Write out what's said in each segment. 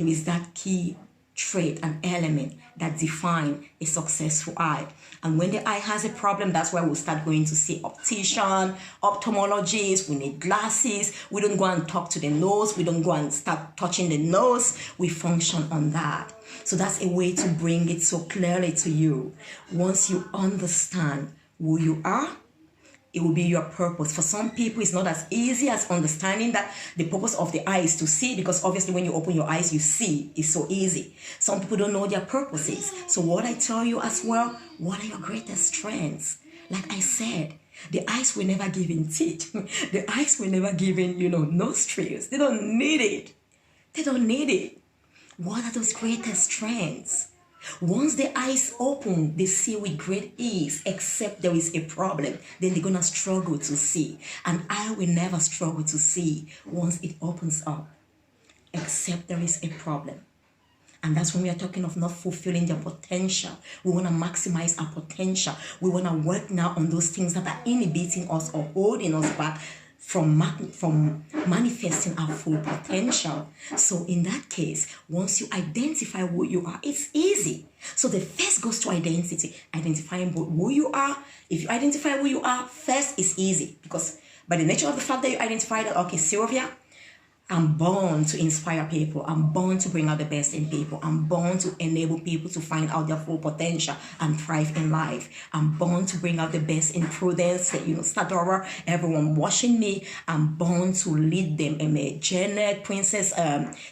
There is that key trait and element that define a successful eye. And when the eye has a problem, that's why we'll start going to see optician, ophthalmologist. We need glasses. We don't go and talk to the nose. We don't go and start touching the nose. We function on that. So that's a way to bring it so clearly to you. Once you understand who you are, it will be your purpose. For some people, it's not as easy as understanding that the purpose of the eye is to see, because obviously when you open your eyes, you see. It's so easy. Some people don't know their purposes. So what I tell you as well, what are your greatest strengths? Like I said, the eyes were never given teeth. The eyes were never given, nostrils. They don't need it. They don't need it. What are those greatest strengths? Once the eyes open, they see with great ease, except there is a problem. Then they're going to struggle to see. And I will never struggle to see once it opens up, except there is a problem. And that's when we are talking of not fulfilling their potential. We want to maximize our potential. We want to work now on those things that are inhibiting us or holding us back from manifesting our full potential. So in that case, once you identify who you are, it's easy. So the first goes to identity, identifying who you are. If you identify who you are, first it's easy, because by the nature of the fact that you identify that, okay, Sylvia, I'm born to inspire people. I'm born to bring out the best in people. I'm born to enable people to find out their full potential and thrive in life. I'm born to bring out the best in prudence. Stadora, everyone watching me. I'm born to lead them. Amen. Janet, princess,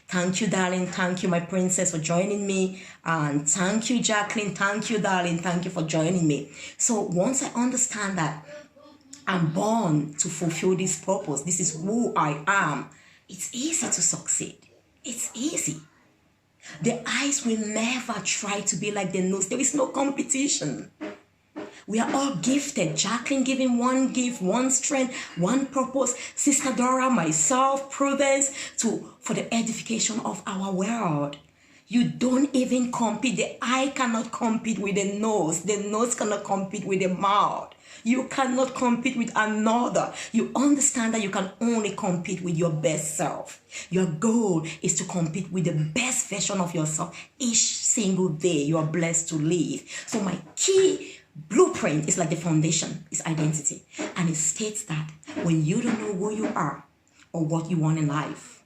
thank you, darling. Thank you, my princess, for joining me. And thank you, Jacqueline. Thank you, darling. Thank you for joining me. So once I understand that I'm born to fulfill this purpose, this is who I am, it's easy to succeed. It's easy. The eyes will never try to be like the nose. There is no competition. We are all gifted. Jacqueline giving one gift, one strength, one purpose. Sister Dora, myself, Prudence, for the edification of our world. You don't even compete. The eye cannot compete with the nose. The nose cannot compete with the mouth. You cannot compete with another. You understand that you can only compete with your best self. Your goal is to compete with the best version of yourself each single day you are blessed to live. So my key blueprint is like the foundation, is identity. And it states that when you don't know who you are or what you want in life,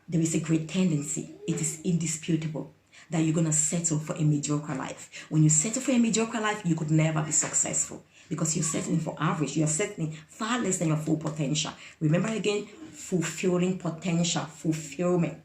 there is a great tendency, it is indisputable, that you're going to settle for a mediocre life. When you settle for a mediocre life, you could never be successful, because you're settling for average. You're settling far less than your full potential. Remember again, fulfilling potential, fulfillment.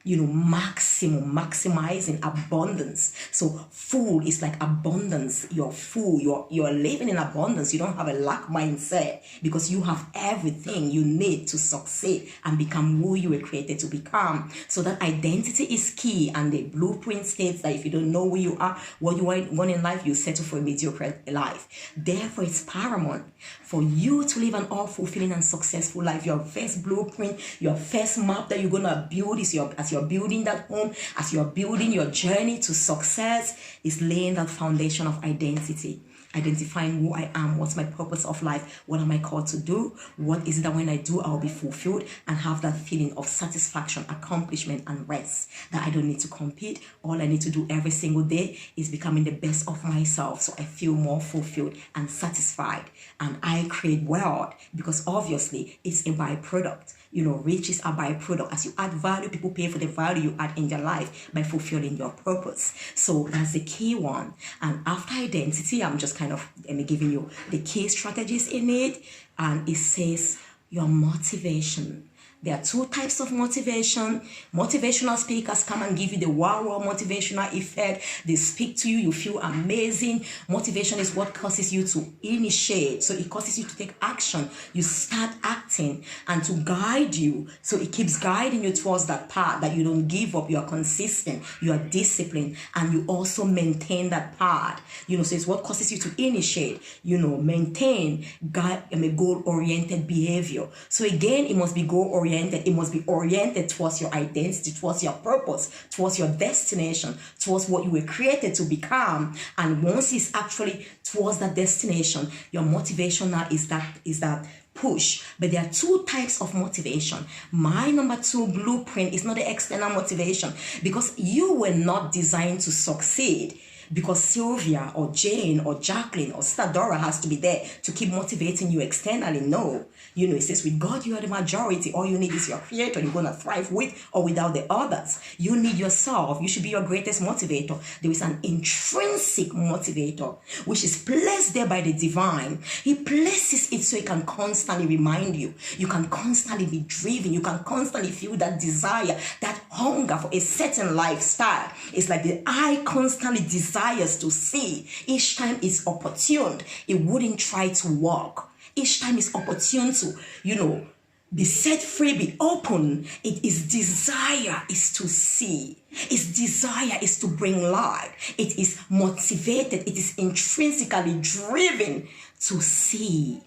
Maximizing abundance. So full is like abundance. You're full. You're living in abundance. You don't have a lack mindset, because you have everything you need to succeed and become who you were created to become. So that identity is key. And the blueprint states that if you don't know who you are, what you want in life, you settle for a mediocre life. Therefore, it's paramount for you to live an all-fulfilling and successful life. Your first blueprint, your first map that you're going to build as you're building that home, as you're building your journey to success, is laying that foundation of identity. Identifying who I am, what's my purpose of life, what am I called to do, what is it that when I do, I'll be fulfilled and have that feeling of satisfaction, accomplishment, and rest, that I don't need to compete. All I need to do every single day is becoming the best of myself, so I feel more fulfilled and satisfied. And I create wealth, because obviously it's a byproduct. Riches are byproduct. As you add value, people pay for the value you add in their life by fulfilling your purpose. So that's the key one. And after identity, I'm just kind of giving you the key strategies in it. And it says your motivation. There are two types of motivation. Motivational speakers come and give you the wow motivational effect. They speak to you, you feel amazing. Motivation is what causes you to initiate. So it causes you to take action. You start acting, and to guide you. So it keeps guiding you towards that path, that you don't give up. You are consistent, you are disciplined, and you also maintain that path. So it's what causes you to initiate, maintain goal-oriented behavior. So again, it must be goal-oriented oriented. It must be oriented towards your identity, towards your purpose, towards your destination, towards what you were created to become. And once it's actually towards that destination, your motivation now is that push. But there are two types of motivation. My number 2 blueprint is not the external motivation, because you were not designed to succeed because Sylvia or Jane or Jacqueline or Stadora has to be there to keep motivating you externally. No. It says with God you are the majority. All you need is your creator. You're going to thrive with or without the others. You need yourself. You should be your greatest motivator. There is an intrinsic motivator which is placed there by the divine. He places it so it can constantly remind you. You can constantly be driven. You can constantly feel that desire, that hunger for a certain lifestyle. It's like the eye constantly desires to see. Each time it's opportune, it wouldn't try to walk. Each time it's opportune to, be set free, be open. It is desire is to see. Its desire is to bring light. It is motivated. It is intrinsically driven to see,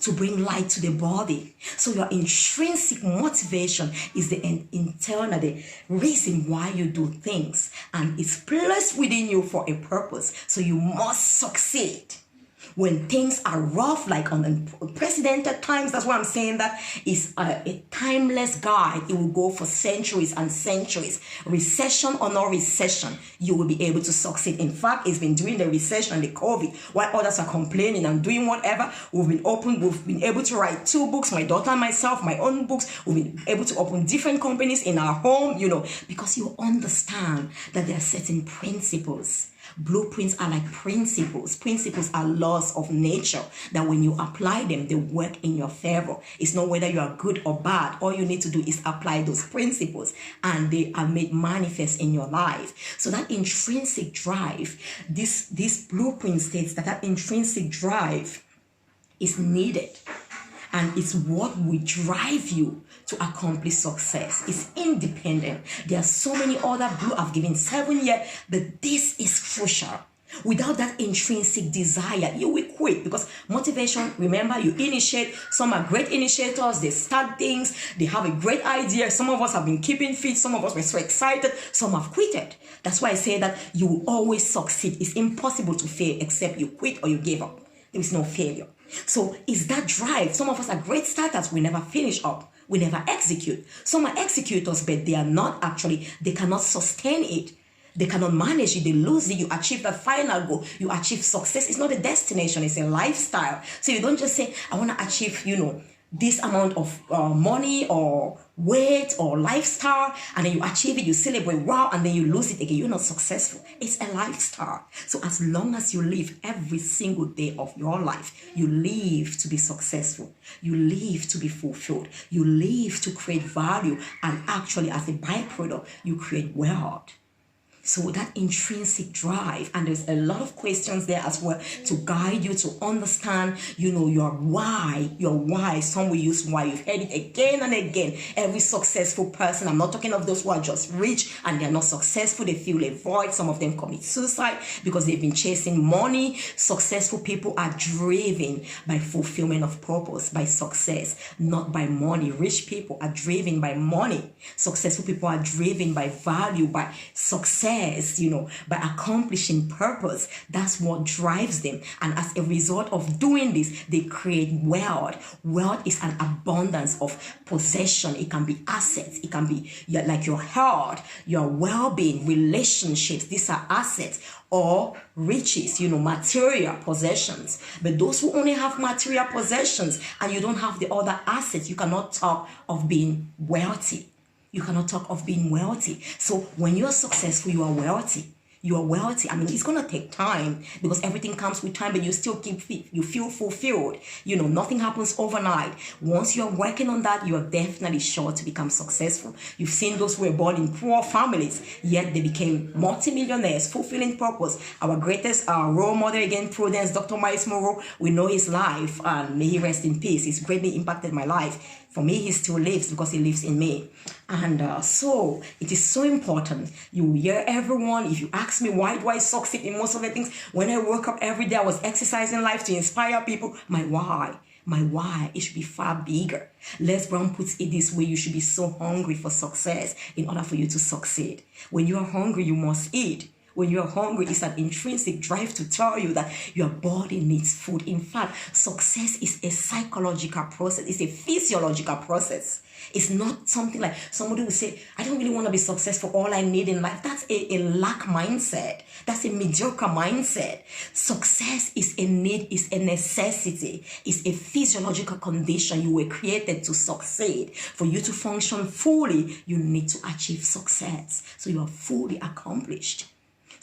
to bring light to the body. So your intrinsic motivation is the internal, the reason why you do things, and it's placed within you for a purpose. So you must succeed. When things are rough, like on unprecedented times, that's why I'm saying that is a timeless guide. It will go for centuries and centuries. Recession or no recession, you will be able to succeed. In fact, it's been during the recession and the COVID, while others are complaining and doing whatever, we've been able to write 2 books, my daughter and myself, my own books. We've been able to open different companies in our home, because you understand that there are certain principles. Blueprints are like principles. Principles are laws of nature that when you apply them, they work in your favor. It's not whether you are good or bad. All you need to do is apply those principles and they are made manifest in your life. So that intrinsic drive, this blueprint states that intrinsic drive is needed. And it's what will drive you to accomplish success. It's independent. There are so many other I've given 7 here, but this is crucial. Without that intrinsic desire, you will quit, because motivation, remember, you initiate. Some are great initiators. They start things. They have a great idea. Some of us have been keeping fit. Some of us were so excited. Some have quitted. That's why I say that you will always succeed. It's impossible to fail except you quit or you give up. There is no failure. So it's that drive. Some of us are great starters. We never finish up. We never execute. Some are executors, but they cannot sustain it. They cannot manage it. They lose it. You achieve the final goal. You achieve success. It's not a destination. It's a lifestyle. So you don't just say, I want to achieve, this amount of money or weight or lifestyle, and then you achieve it, you celebrate, wow, and then you lose it again. You're not successful. It's a lifestyle. So as long as you live every single day of your life, you live to be successful. You live to be fulfilled. You live to create value, and actually as a byproduct, you create wealth. So that intrinsic drive, and there's a lot of questions there as well to guide you to understand, your why. Some will use why. You've heard it again and again. Every successful person, I'm not talking of those who are just rich and they're not successful. They feel a void. Some of them commit suicide because they've been chasing money. Successful people are driven by fulfillment of purpose, by success, not by money. Rich people are driven by money. Successful people are driven by value, by success. By accomplishing purpose. That's what drives them. And as a result of doing this, they create wealth. Wealth is an abundance of possession. It can be assets. It can be like your health, your well-being, relationships. These are assets. Or riches, material possessions. But those who only have material possessions and you don't have the other assets, you cannot talk of being wealthy. You cannot talk of being wealthy. So when you're successful, you are wealthy. You are wealthy. It's going to take time because everything comes with time, but you still keep fit. You feel fulfilled. Nothing happens overnight. Once you're working on that, you are definitely sure to become successful. You've seen those who were born in poor families, yet they became multimillionaires, fulfilling purpose. Our greatest role model, again, Prudence, Dr. Miles Monroe, we know his life, and may he rest in peace. He's greatly impacted my life. For me, he still lives because he lives in me. And so it is so important. You hear everyone. If you ask me, why do I succeed in most of the things? When I woke up every day, I was exercising life to inspire people. My why. My why, it should be far bigger. Les Brown puts it this way: you should be so hungry for success in order for you to succeed. When you are hungry, you must eat. When you are hungry, it's an intrinsic drive to tell you that your body needs food. In fact, success is a psychological process. It's a physiological process. It's not something like somebody will say, I don't really want to be successful. All I need in life. That's a lack mindset. That's a mediocre mindset. Success is a need, is a necessity. It's a physiological condition. You were created to succeed. For you to function fully, you need to achieve success. So you are fully accomplished.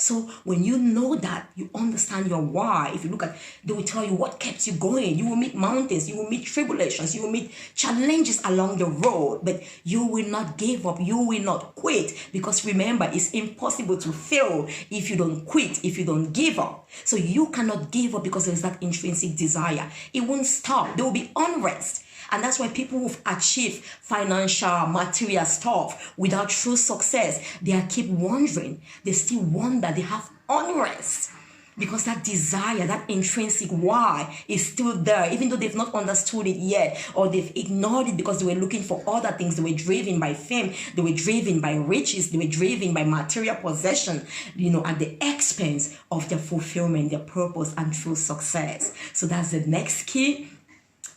So when you know that, you understand your why. If you look at, they will tell you what kept you going. You will meet mountains, you will meet tribulations, you will meet challenges along the road, but you will not give up, you will not quit. Because remember, it's impossible to fail if you don't quit, if you don't give up. So you cannot give up because there's that intrinsic desire. It won't stop. There will be unrest. And that's why people who've achieved financial, material stuff without true success, they keep wondering. They still wonder. They have unrest. Because that desire, that intrinsic why is still there, even though they've not understood it yet, or they've ignored it because they were looking for other things. They were driven by fame. They were driven by riches. They were driven by material possession, at the expense of their fulfillment, their purpose, and true success. So that's the next key.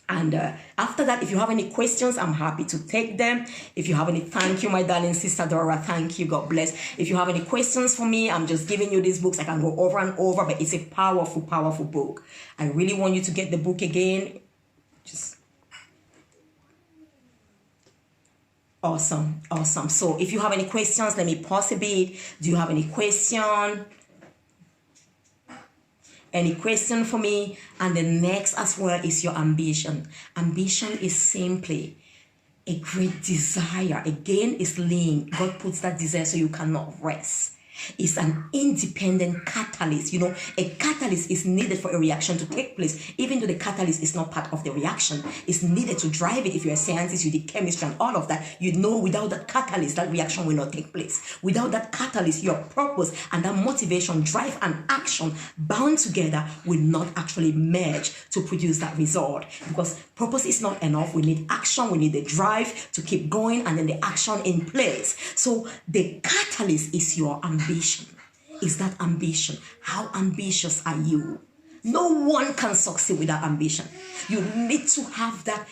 And after that, if you have any questions, I'm happy to take them. If you have any, thank you, my darling sister Dora. Thank you. God bless. If you have any questions for me, I'm just giving you these books. I can go over and over, but it's a powerful, powerful book. I really want you to get the book again. Just awesome. Awesome. So if you have any questions, let me pause a bit. Do you have any question? Any question for me? And the next as well is your ambition. Ambition is simply a great desire. Again, it's linked. God puts that desire so you cannot rest. It's an independent catalyst. A catalyst is needed for a reaction to take place, even though the catalyst is not part of the reaction. It's needed to drive it. If you're a scientist, you did chemistry and all of that, without that catalyst, that reaction will not take place. Without that catalyst, your purpose and that motivation, drive, and action bound together will not actually merge to produce that result. Because purpose is not enough. We need action. We need the drive to keep going, and then the action in place. So the catalyst is your ambition. Is that ambition? How ambitious are you? No one can succeed without ambition. You need to have that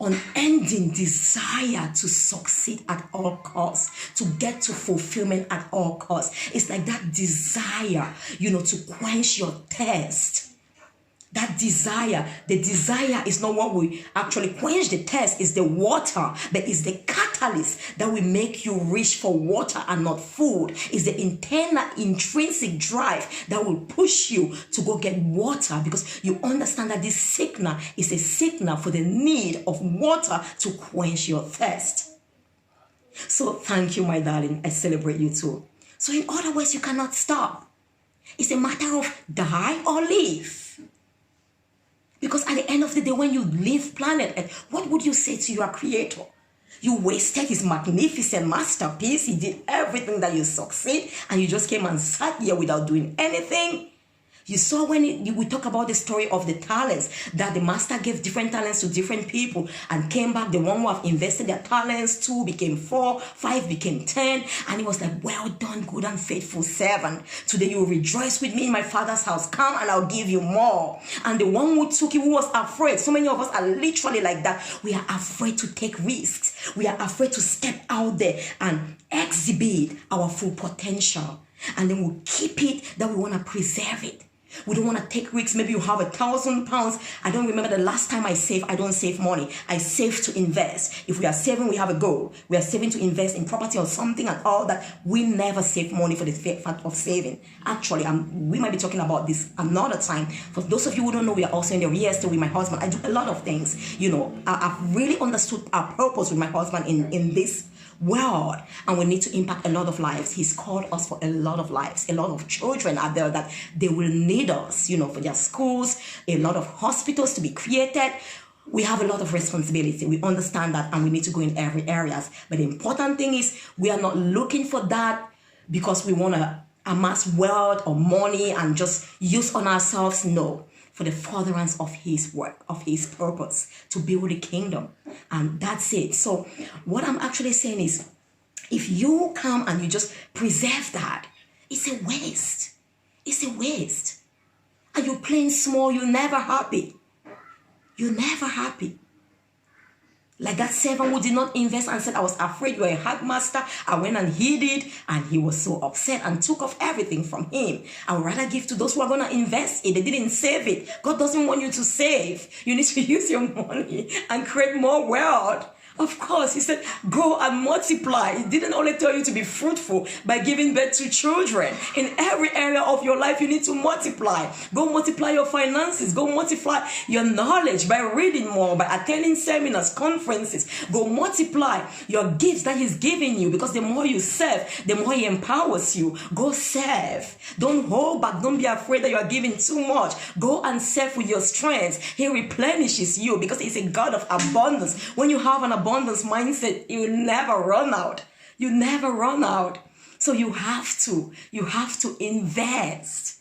unending desire to succeed at all costs, to get to fulfillment at all costs. It's like that desire, to quench your thirst. That desire, the desire is not what will actually quench the thirst, it's the water, but it's the catalyst that will make you reach for water and not food. It's the internal intrinsic drive that will push you to go get water, because you understand that this signal is a signal for the need of water to quench your thirst. So thank you, my darling. I celebrate you too. So in other words, you cannot stop. It's a matter of die or live. Because at the end of the day, when you leave planet Earth, what would you say to your creator? You wasted his magnificent masterpiece. He did everything that you succeed, and you just came and sat here without doing anything. You saw when we talk about the story of the talents, that the master gave different talents to different people and came back. The one who have invested their talents, 2 became 4, 5 became 10. And he was like, well done, good and faithful servant. Today you will rejoice with me in my father's house. Come and I'll give you more. And the one who took it, who was afraid. So many of us are literally like that. We are afraid to take risks. We are afraid to step out there and exhibit our full potential. And then we'll keep it, that we want to preserve it. We don't want to take risks. Maybe you have £1,000. I don't remember the last time I saved. I don't save money. I save to invest. If we are saving, we have a goal. We are saving to invest in property or something and all that. We never save money for the fact of saving. Actually, we might be talking about this another time. For those of you who don't know, we are also in the real estate with my husband. I do a lot of things. I've really understood our purpose with my husband in this world, and we need to impact a lot of lives. He's called us for a lot of lives. A lot of children are there that they will need us, for their schools, a lot of hospitals to be created. We have a lot of responsibility. We understand that, and we need to go in every areas. But the important thing is, we are not looking for that because we want to amass wealth or money and just use on ourselves. No. for the furtherance of his work, of his purpose, to build the kingdom. And that's it. So what I'm actually saying is, if you come and you just preserve that, it's a waste. It's a waste. And you're playing small, you're never happy. You're never happy. Like that servant who did not invest and said, I was afraid, you're a hard master. I went and hid it, and he was so upset and took off everything from him. I would rather give to those who are going to invest it. They didn't save it. God doesn't want you to save. You need to use your money and create more wealth. Of course, he said, go and multiply. He didn't only tell you to be fruitful by giving birth to children. In every area of your life, you need to multiply. Go multiply your finances. Go multiply your knowledge by reading more, by attending seminars, conferences. Go multiply your gifts that he's giving you, because the more you serve, the more he empowers you. Go serve. Don't hold back. Don't be afraid that you are giving too much. Go and serve with your strength. He replenishes you because he's a God of abundance. When you have an abundance mindset, you will never run out. You never run out. So you have to invest.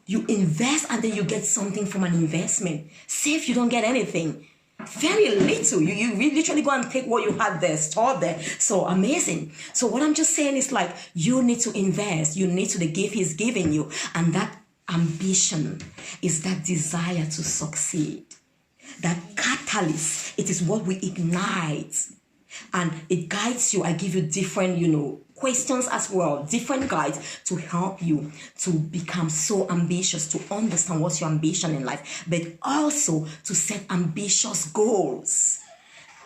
You invest and then you get something from an investment. Save, you don't get anything. Very little. You literally go and take what you had there, store there. So amazing. So what I'm just saying is, like, you need to invest. You need to the gift he's giving you. And that ambition is that desire to succeed. That catalyst, it is what we ignite, and it guides you. I give you different, questions as well, different guides to help you to become so ambitious, to understand what's your ambition in life, but also to set ambitious goals.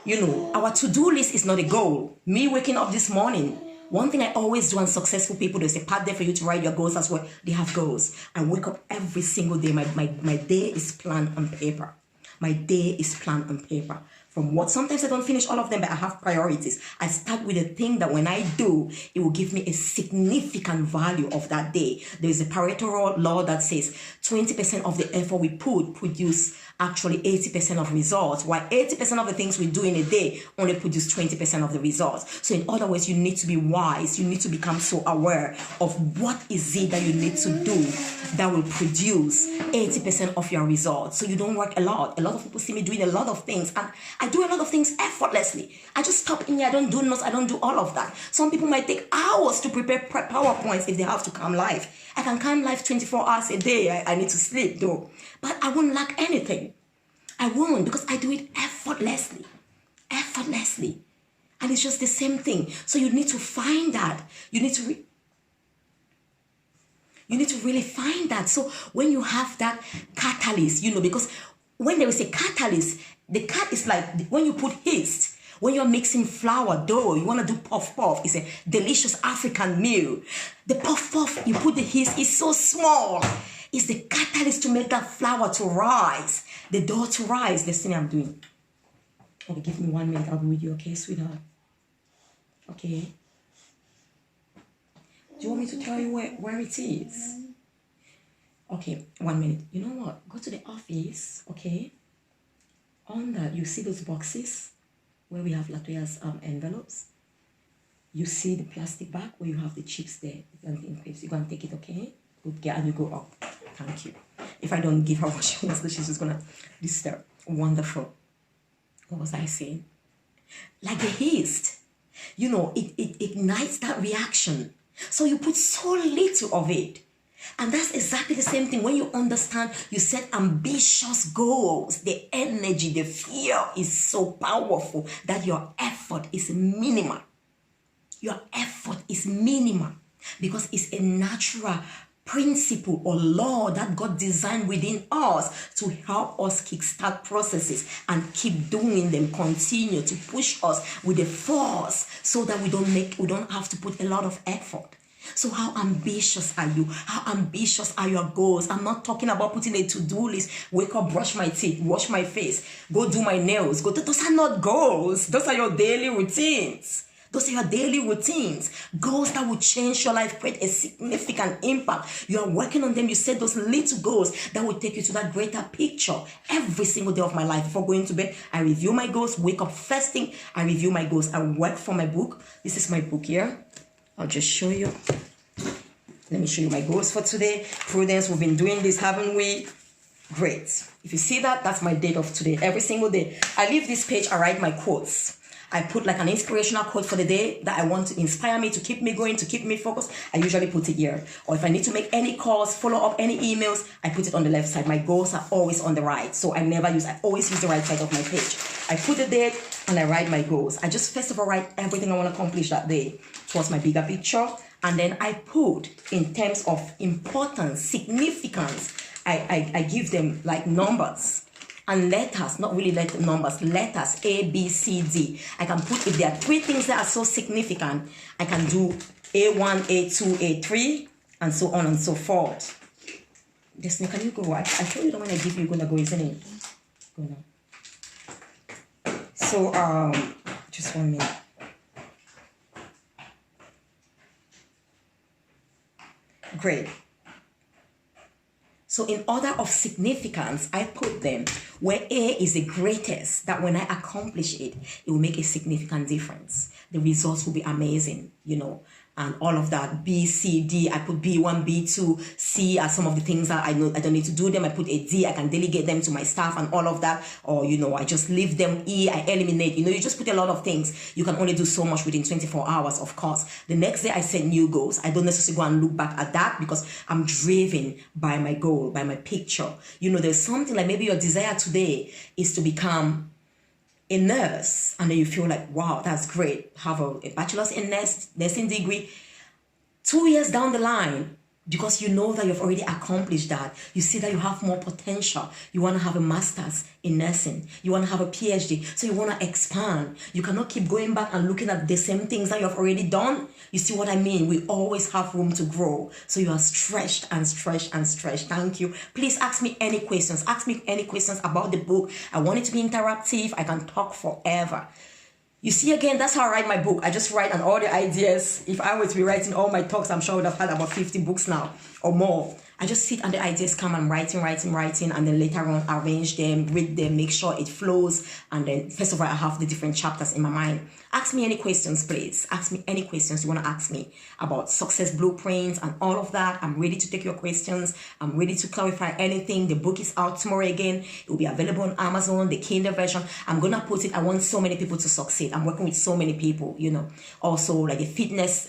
Our to-do list is not a goal. Me waking up this morning, one thing I always do, and successful people, there's a part there for you to write your goals as well. They have goals. I wake up every single day. My day is planned on paper. My day is planned on paper. From what, sometimes I don't finish all of them, but I have priorities. I start with a thing that when I do, it will give me a significant value of that day. There is a Pareto law that says 20% of the effort we produce actually 80% of results, while 80% of the things we do in a day only produce 20% of the results. So in other words, you need to be wise. You need to become so aware of what is it that you need to do that will produce 80% of your results. So you don't work a lot. A lot of people see me doing a lot of things, and I do a lot of things effortlessly. I just stop in here. I don't do notes. I don't do all of that. Some people might take hours to prepare PowerPoints if they have to come live. I can come live 24 hours a day. I need to sleep though. But I won't lack anything. I won't, because I do it effortlessly. Effortlessly. And it's just the same thing. So you need to find that. You need to really find that. So when you have that catalyst, because when there is a catalyst, the cat is like when you put yeast. When you're mixing flour, dough, you want to do puff-puff. It's a delicious African meal. The puff-puff, you put the yeast, is so small. It's the catalyst to make that flour to rise, the dough to rise. This thing I'm doing. Okay, give me 1 minute. I'll be with you, okay, sweetheart? Okay. Do you want me to tell you where it is? Okay, 1 minute. You know what? Go to the office, okay? On that, you see those boxes where we have Latoya's envelopes. You see the plastic bag where you have the chips there. You're going to take it, okay? Good girl, and you go up. Thank you. If I don't give her what she wants, she's just going to disturb. Wonderful. What was I saying? Like the yeast, it ignites that reaction. So you put so little of it. And that's exactly the same thing. When you understand, you set ambitious goals, the energy, the fear is so powerful that your effort is minimal. Your effort is minimal because it's a natural principle or law that God designed within us to help us kickstart processes and keep doing them, continue to push us with the force so that we don't have to put a lot of effort. So how ambitious are you? How ambitious are your goals? I'm not talking about putting a to-do list, wake up, brush my teeth, wash my face, go do my nails. Those are not goals. Those are your daily routines. Those are your daily routines. Goals that will change your life, create a significant impact. You are working on them. You set those little goals that will take you to that greater picture. Every single day of my life, before going to bed, I review my goals. Wake up first thing, I review my goals. I work for my book. This is my book here. I'll just show you. Let me show you my goals for today. Prudence, we've been doing this, haven't we? Great. If you see that, that's my date of today. Every single day. I leave this page, I write my quotes. I put like an inspirational quote for the day that I want to inspire me, to keep me going, to keep me focused. I usually put it here. Or if I need to make any calls, follow up any emails, I put it on the left side. My goals are always on the right. So I always use the right side of my page. I put the date and I write my goals. I just first of all write everything I want to accomplish that day towards my bigger picture. And then I put in terms of importance, significance, I give them like numbers. And letters, not really numbers, letters, A, B, C, D. I can put, if there are 3 things that are so significant, I can do A1, A2, A3, and so on and so forth. Destiny, can you go? I told you that when I give you, you're going to go, isn't it? Go now. So, just 1 minute. Great. So in order of significance, I put them where A is the greatest, that when I accomplish it, it will make a significant difference. The results will be amazing, you know, and all of that. B, C, D, I put B1, B2, C are some of the things that I know I don't need to do them. I put a D, I can delegate them to my staff and all of that. Or, you know, I just leave them. E, I eliminate. You know, you just put a lot of things. You can only do so much within 24 hours, of course. The next day I set new goals. I don't necessarily go and look back at that because I'm driven by my goal, by my picture. You know, there's something like maybe your desire today is to become a nurse, and then you feel like, wow, that's great. Have a bachelor's in nursing degree. 2 years down the line, because you know that you've already accomplished that, you see that you have more potential. You want to have a master's in nursing. You want to have a PhD. So you want to expand. You cannot keep going back and looking at the same things that you've already done. You see what I mean? We always have room to grow. So you are stretched and stretched and stretched. Thank you. Please ask me any questions. Ask me any questions about the book. I want it to be interactive. I can talk forever. You see, again, that's how I write my book. I just write on all the ideas. If I were to be writing all my talks, I'm sure I would have had about 50 books now or more. I just sit and the ideas come, I'm writing, and then later on arrange them, read them, make sure it flows. And then first of all, I have the different chapters in my mind. Ask me any questions, please. Ask me any questions you want to ask me about success blueprints and all of that. I'm ready to take your questions. I'm ready to clarify anything. The book is out tomorrow again. It will be available on Amazon, the Kindle version. I'm going to put it. I want so many people to succeed. I'm working with so many people, you know. Also, like a fitness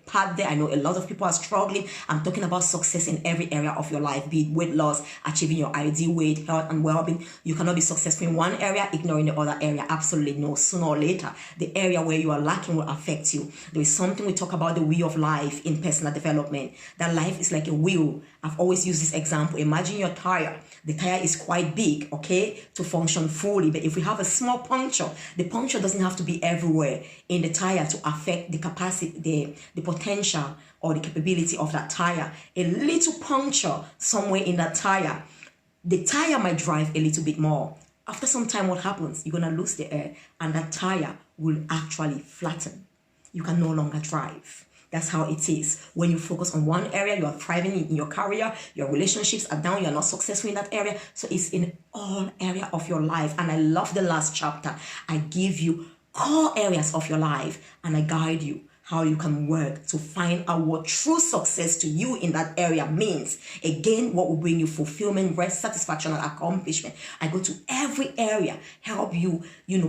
part there. I know a lot of people are struggling. I'm talking about success in every area of your life, be it weight loss, achieving your ideal weight, health and well-being. You cannot be successful in one area, ignoring the other area. Absolutely no. Sooner or later, the area where you are lacking will affect you. There is something we talk about, the wheel of life in personal development. That life is like a wheel. I've always used this example. Imagine your tire. The tire is quite big, okay, to function fully. But if we have a small puncture, the puncture doesn't have to be everywhere in the tire to affect the capacity, the potential or the capability of that tire. A little puncture somewhere in that tire, the tire might drive a little bit more. After some time, what happens? You're going to lose the air and that tire will actually flatten. You can no longer drive. That's how it is. When you focus on one area, you are thriving in your career, your relationships are down, you're not successful in that area. So it's in all area of your life. And I love the last chapter. I give you core areas of your life and I guide you how you can work to find out what true success to you in that area means. Again, what will bring you fulfillment, rest, satisfaction, and accomplishment. I go to every area, help you,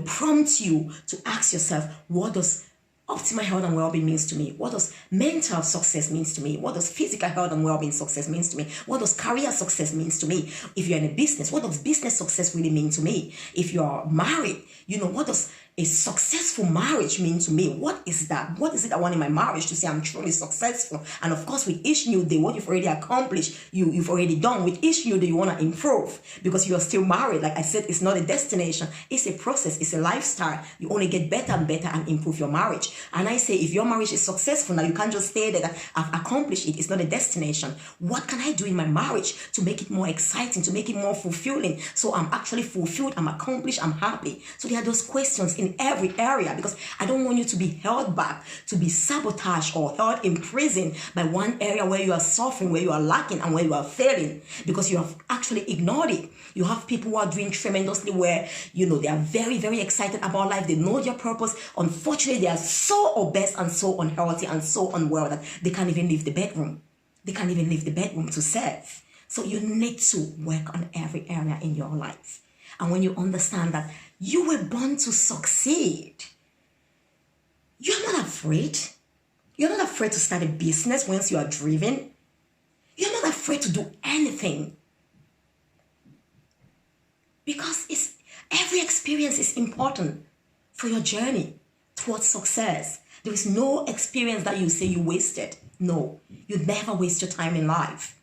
prompt you to ask yourself, what does optimal health and well-being means to me? What does mental success means to me? What does physical health and well-being success means to me? What does career success means to me? If you're in a business, what does business success really mean to me? If you're married, what does a successful marriage mean to me? What is that? What is it I want in my marriage to say I'm truly successful? And of course, with each new day, what you've already accomplished, you've already done. With each new day, you want to improve because you are still married. Like I said, it's not a destination. It's a process. It's a lifestyle. You only get better and better and improve your marriage. And I say, if your marriage is successful, now you can't just say that I've accomplished it. It's not a destination. What can I do in my marriage to make it more exciting, to make it more fulfilling? So I'm actually fulfilled, I'm accomplished, I'm happy. So there are those questions in every area because I don't want you to be held back, to be sabotaged or held in prison by one area where you are suffering, where you are lacking and where you are failing because you have actually ignored it. You have people who are doing tremendously where, they are very, very excited about life. They know their purpose. Unfortunately, they are so obese and so unhealthy and so unwell that they can't even leave the bedroom. They can't even leave the bedroom to serve. So you need to work on every area in your life. And when you understand that you were born to succeed, you're not afraid. You're not afraid to start a business once you are driven. You're not afraid to do anything. Because every experience is important for your journey towards success. There is no experience that you say you wasted. No, you never waste your time in life.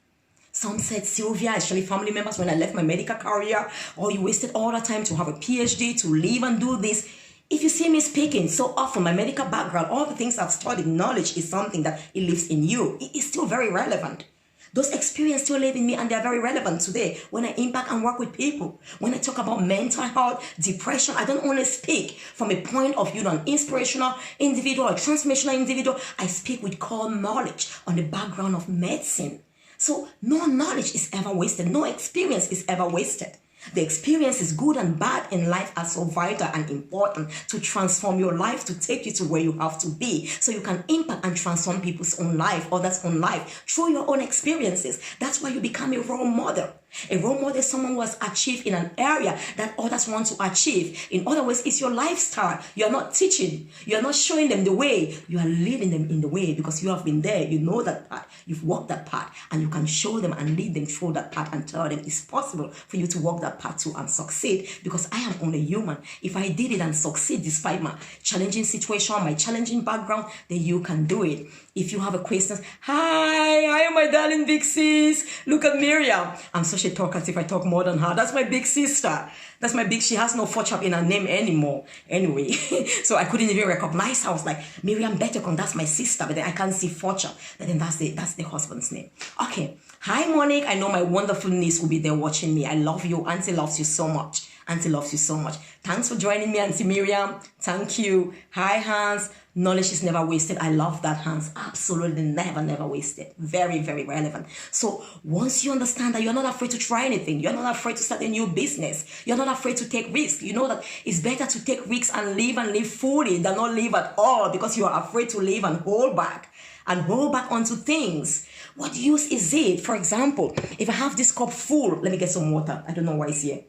Some said, Sylvia, actually family members, when I left my medical career, oh, you wasted all the time to have a PhD, to live and do this. If you see me speaking so often, my medical background, all the things I've studied, knowledge is something that it lives in you. It is still very relevant. Those experiences still live in me and they're very relevant today when I impact and work with people. When I talk about mental health, depression, I don't only speak from a point of view of an inspirational individual or transformational individual. I speak with core knowledge on the background of medicine. So no knowledge is ever wasted. No experience is ever wasted. The experiences, good and bad in life, are so vital and important to transform your life, to take you to where you have to be, so you can impact and transform people's own life, others' own life, through your own experiences. That's why you become a role model. A role model is someone who has achieved in an area that others want to achieve. In other words, it's your lifestyle. You're not teaching. You're not showing them the way. You are leading them in the way because you have been there. You know that path. You've walked that path. And you can show them and lead them through that path and tell them it's possible for you to walk that path too and succeed, because I am only human. If I did it and succeed despite my challenging situation, my challenging background, then you can do it. If you have a question, hi, my darling big sis. Look at Miriam. I'm such a talkative. I talk more than her. That's my big sister. That's my big, she has no fortune in her name anymore. Anyway, so I couldn't even recognize her. I was like, Miriam Bettercon, that's my sister, but then I can't see fortune. But then that's the husband's name. Okay. Hi, Monique. I know my wonderful niece will be there watching me. I love you. Auntie loves you so much. Auntie loves you so much. Thanks for joining me, Auntie Miriam. Thank you. Hi, Hans. Knowledge is never wasted. I love that, Hans. Absolutely never wasted. Very, very relevant. So once you understand that you're not afraid to try anything, you're not afraid to start a new business, you're not afraid to take risks. You know that it's better to take risks and live fully than not live at all, because you are afraid to live and hold back onto things. What use is it? For example, if I have this cup full, let me get some water. I don't know why it's here.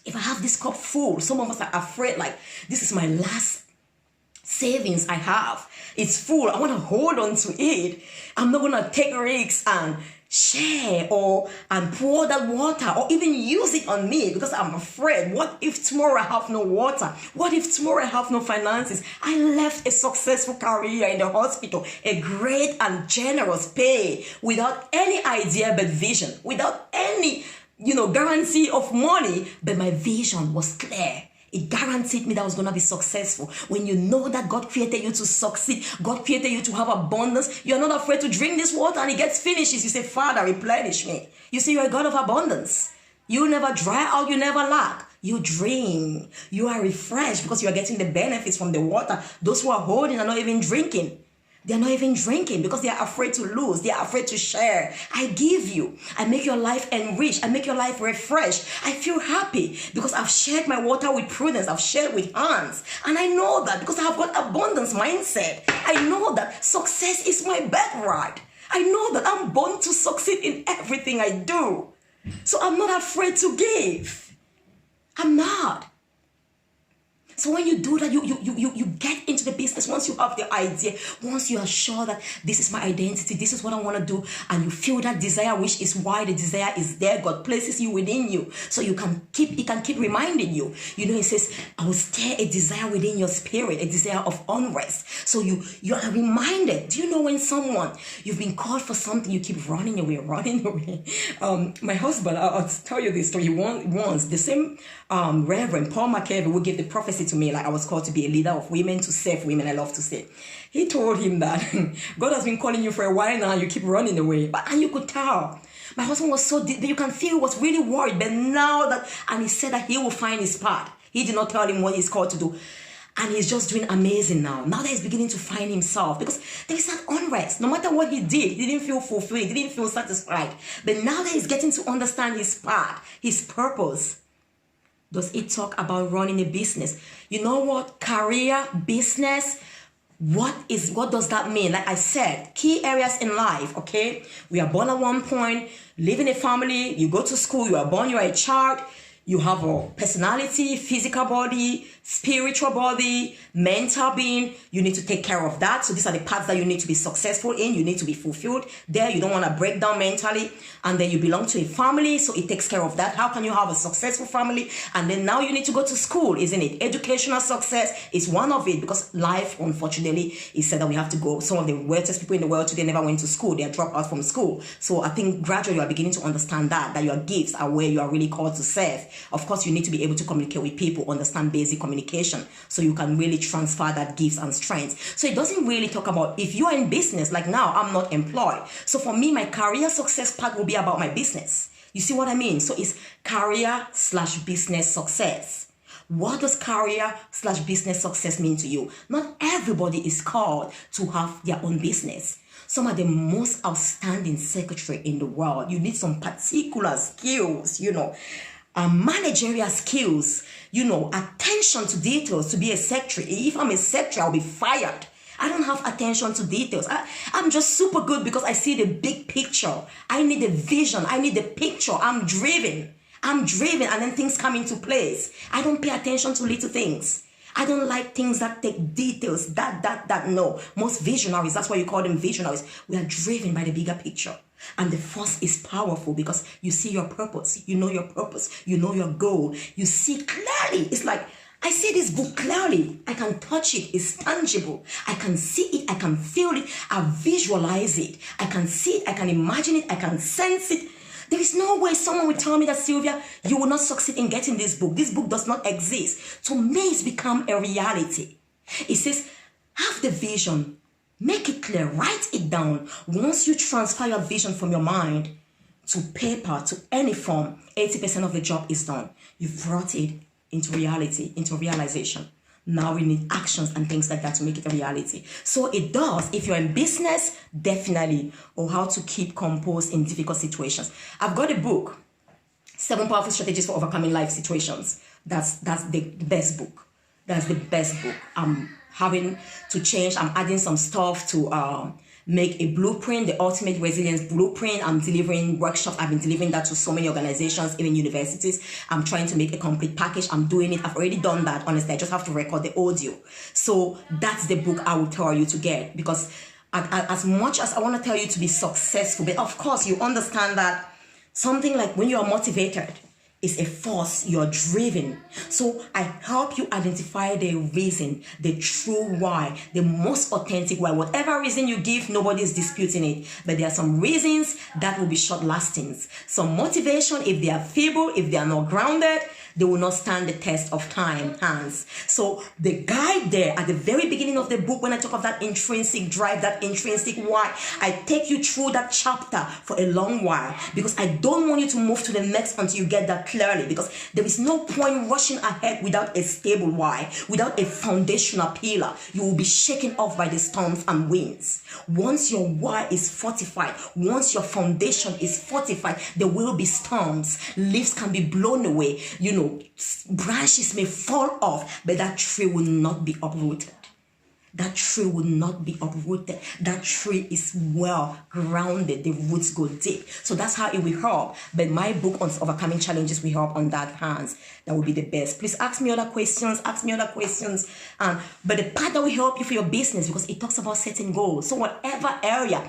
If I have this cup full, some of us are afraid, like, this is my last savings I have. It's full. I want to hold on to it. I'm not going to take risks and share and pour that water or even use it on me because I'm afraid. What if tomorrow I have no water? What if tomorrow I have no finances? I left a successful career in the hospital, a great and generous pay, without any idea but vision, without any guarantee of money, but my vision was clear. It guaranteed me that I was going to be successful. When you know that God created you to succeed, God created you to have abundance, you're not afraid to drink this water and it gets finished. You say, Father, replenish me. You say you're a God of abundance. You never dry out, you never lack. You drink. You are refreshed because you are getting the benefits from the water. Those who are holding are not even drinking. They're not even drinking because they are afraid to lose. They are afraid to share. I give you. I make your life enriched. I make your life refreshed. I feel happy because I've shared my water with prudence. I've shared with hands. And I know that because I have got abundance mindset. I know that success is my birthright. I know that I'm born to succeed in everything I do. So I'm not afraid to give. I'm not. So when you do that, you get into the business. Once you have the idea, once you are sure that this is my identity, this is what I want to do, and you feel that desire, which is why the desire is there. God places you within you, so He can keep reminding you. He says, I will stir a desire within your spirit, a desire of unrest. So you are reminded. Do you know when you've been called for something, you keep running away. My husband, I'll tell you this story. Once the same Reverend Paul McKevin would give the prophecy to me, like I was called to be a leader of women, to serve women. I love to say. He told him that God has been calling you for a while now, you keep running away. And you could tell. My husband was so deep, you can feel he was really worried. But now and he said that he will find his path. He did not tell him what he's called to do. And he's just doing amazing now. Now that he's beginning to find himself. Because there is that unrest. No matter what he did, he didn't feel fulfilled. He didn't feel satisfied. But now that he's getting to understand his path, his purpose. Does it talk about running a business? You know what? Career, business, what does that mean? Like I said, key areas in life, okay? We are born at one point, live in a family, you go to school, you are born, you are a child, you have a personality, physical body, spiritual body, mental being. You need to take care of that. So these are the parts that you need to be successful in. You need to be fulfilled there. You don't want to break down mentally. And then you belong to a family, so it takes care of that. How can you have a successful family? And then now you need to go to school, isn't it? Educational success is one of it, because life, unfortunately, is said that we have to go. Some of the wealthiest people in the world today never went to school. They are dropped out from school. So I think gradually you are beginning to understand that your gifts are where you are really called to serve. Of course, you need to be able to communicate with people, understand basic communication, so you can really transfer that gifts and strengths. So it doesn't really talk about if you are in business, like now, I'm not employed. So for me, my career success part will be about my business. You see what I mean? So it's career/business success. What does career/business success mean to you? Not everybody is called to have their own business. Some are the most outstanding secretary in the world. You need some particular skills, managerial skills, attention to details to be a secretary. If I'm a secretary, I'll be fired. I don't have attention to details. I'm just super good because I see the big picture. I need a vision. I need the picture. I'm driven, and then things come into place. I don't pay attention to little things. I don't like things that take details. No. Most visionaries, that's why you call them visionaries. We are driven by the bigger picture. And the force is powerful because you see your purpose. You know your purpose. You know your goal. You see clearly. It's like, I see this book clearly. I can touch it. It's tangible. I can see it. I can feel it. I visualize it. I can see it. I can imagine it. I can sense it. There is no way someone will tell me that, Sylvia, you will not succeed in getting this book. This book does not exist. To me, it's become a reality. It says, have the vision. Make it clear. Write it down. Once you transfer your vision from your mind to paper, to any form, 80% of the job is done. You've brought it into reality, into realization. Now we need actions and things like that to make it a reality. So it does. If you're in business, definitely. Or how to keep composed in difficult situations. I've got a book, 7 Powerful Strategies for Overcoming Life Situations. That's the best book. That's the best book. I'm having to change. I'm adding some stuff to make a blueprint, the ultimate resilience blueprint. I'm delivering workshops. I've been delivering that to so many organizations, even universities. I'm trying to make a complete package. I'm doing it. I've already done that. Honestly, I just have to record the audio. So that's the book I will tell you to get, because as much as I want to tell you to be successful, but of course you understand that something like when you are motivated, is a force, you're driven. So I help you identify the reason, the true why, the most authentic why. Whatever reason you give, nobody is disputing it. But there are some reasons that will be short lasting. Some motivation, if they are feeble, if they are not grounded, they will not stand the test of time, hands. So the guide there at the very beginning of the book, when I talk of that intrinsic drive, that intrinsic why, I take you through that chapter for a long while, because I don't want you to move to the next until you get that clearly, because there is no point rushing ahead without a stable why, without a foundational pillar. You will be shaken off by the storms and winds. Once your why is fortified, once your foundation is fortified, there will be storms. Leaves can be blown away, branches may fall off, but that tree will not be uprooted. That tree will not be uprooted. That tree is well grounded. The roots go deep. So that's how it will help. But my book on overcoming challenges will help on that hands. That will be the best. Please ask me other questions. But the part that will help you for your business, because it talks about setting goals. So whatever area,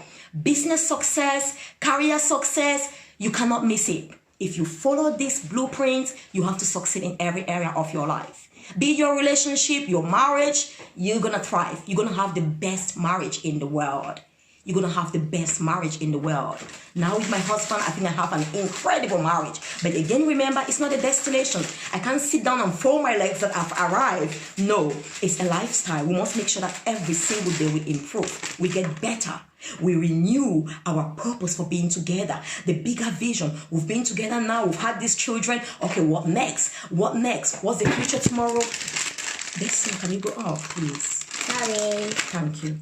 business success, career success, you cannot miss it. If you follow this blueprint, you have to succeed in every area of your life. Be it your relationship, your marriage, you're going to thrive. You're going to have the best marriage in the world. You're going to have the best marriage in the world. Now with my husband, I think I have an incredible marriage. But again, remember, it's not a destination. I can't sit down and fold my legs that I've arrived. No, it's a lifestyle. We must make sure that every single day we improve. We get better. We renew our purpose for being together. The bigger vision. We've been together now. We've had these children. Okay, what next? What next? What's the future tomorrow? Listen, can you go out, please? Sorry. Thank you.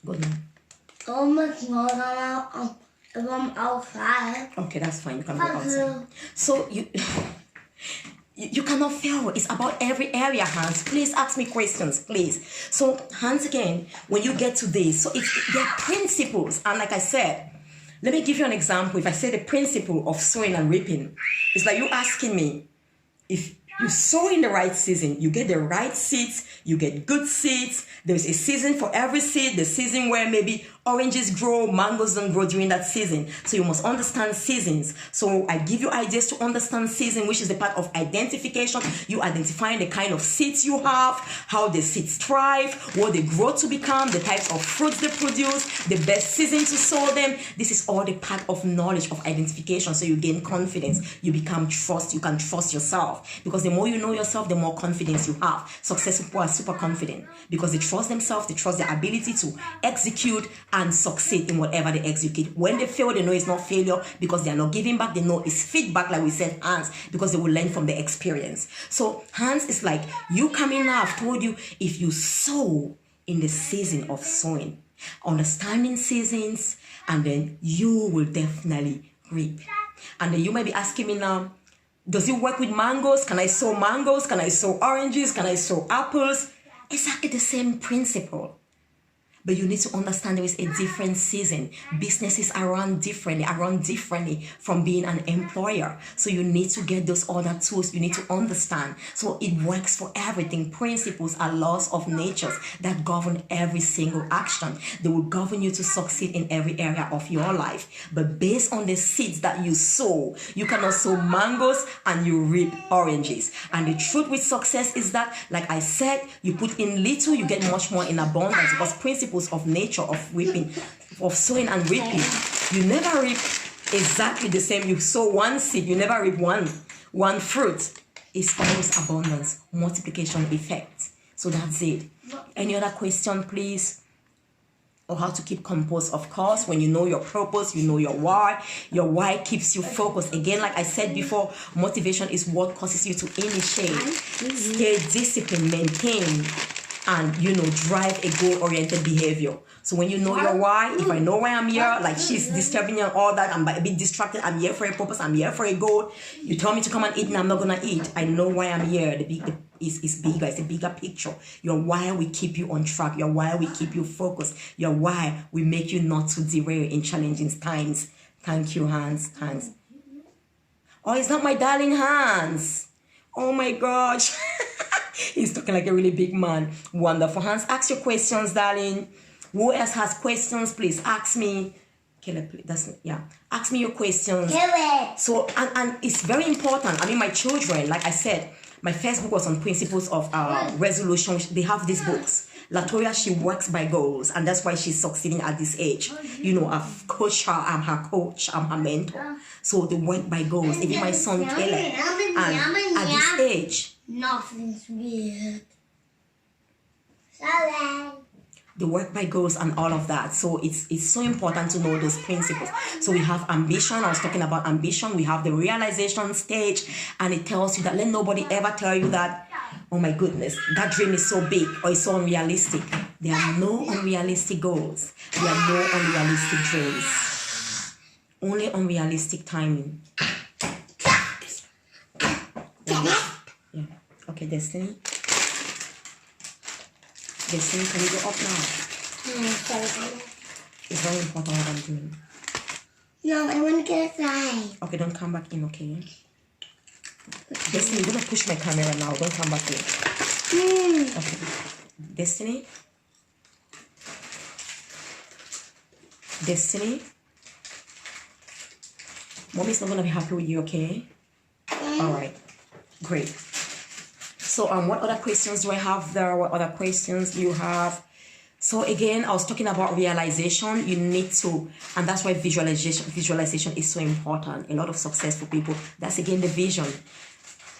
Good night. I'm outside. Okay, that's fine. You can go outside. So You cannot fail. It's about every area, Hans. Please ask me questions, please. So, Hans, again, when you get to this, so there are principles. And like I said, let me give you an example. If I say the principle of sowing and reaping, it's like you asking me, if you sow in the right season, you get the right seeds, you get good seeds. There's a season for every seed, the season where maybe oranges grow, mangoes don't grow during that season. So you must understand seasons. So I give you ideas to understand season, which is the part of identification. You identifying the kind of seeds you have, how the seeds thrive, what they grow to become, the types of fruits they produce, the best season to sow them. This is all the part of knowledge, of identification. So you gain confidence, you become trust, you can trust yourself. Because the more you know yourself, the more confidence you have. Successful people are super confident because they trust themselves, they trust their ability to execute and succeed in whatever they execute. When they fail, they know it's not failure because they are not giving back. They know it's feedback, like we said, Hans, because they will learn from the experience. So Hans is like, you coming now, I've told you, if you sow in the season of sowing, understanding seasons, and then you will definitely reap. And then you might be asking me now, does it work with mangoes? Can I sow mangoes? Can I sow oranges? Can I sow apples? Exactly the same principle. But you need to understand there is a different season. Businesses are run differently from being an employer. So you need to get those other tools. You need to understand. So it works for everything. Principles are laws of nature that govern every single action. They will govern you to succeed in every area of your life. But based on the seeds that you sow, you cannot sow mangoes and you reap oranges. And the truth with success is that, like I said, you put in little, you get much more in abundance, because principles of nature of reaping, of sowing and reaping, you never reap exactly the same. You sow one seed, you never reap one fruit. It's always abundance, multiplication effect. So that's it. Any other question, please? Or how to keep composed? Of course, when you know your purpose, you know your why. Your why keeps you focused. Again, like I said before, motivation is what causes you to initiate, stay disciplined, maintain, and drive a goal-oriented behavior. So when you know your why, if I know why I'm here, like she's disturbing you and all that, I'm a bit distracted, I'm here for a purpose, I'm here for a goal. You tell me to come and eat and I'm not gonna eat. I know why I'm here. It's bigger, it's a bigger picture. Your why will keep you on track. Your why will keep you focused. Your why will make you not to derail in challenging times. Thank you, Hans. Oh, it's not my darling Hans. Oh my gosh. He's talking like a really big man. Wonderful. Hans, ask your questions, darling. Who else has questions? Please ask me. Ask me your questions. So, and it's very important. I mean, my children, like I said, my first book was on principles of resolution. They have these books. Latoya, she works by goals, and that's why she's succeeding at this age. I've coached her. I'm her coach. I'm her mentor. So they work by goals. Even my son Caleb, and at this age, nothing's weird. the work by goals and all of that. So it's so important to know those principles. So we have ambition. I was talking about ambition. We have the realization stage, and it tells you that let nobody ever tell you that, oh my goodness, that dream is so big or it's so unrealistic. There are no unrealistic goals. There are no unrealistic dreams. Only unrealistic timing. Yeah. Okay, Destiny. Destiny, can you go up now? It's very important what I'm doing. No, I want to get outside. Okay, don't come back in, okay? Destiny, you're going to push my camera now. Don't come back in. Okay. Destiny? Destiny? Mommy's not going to be happy with you, okay? Alright. Great. So, what other questions do I have there? What other questions do you have? So, again, I was talking about realization. You need to, and that's why visualization is so important. A lot of successful people, that's again the vision.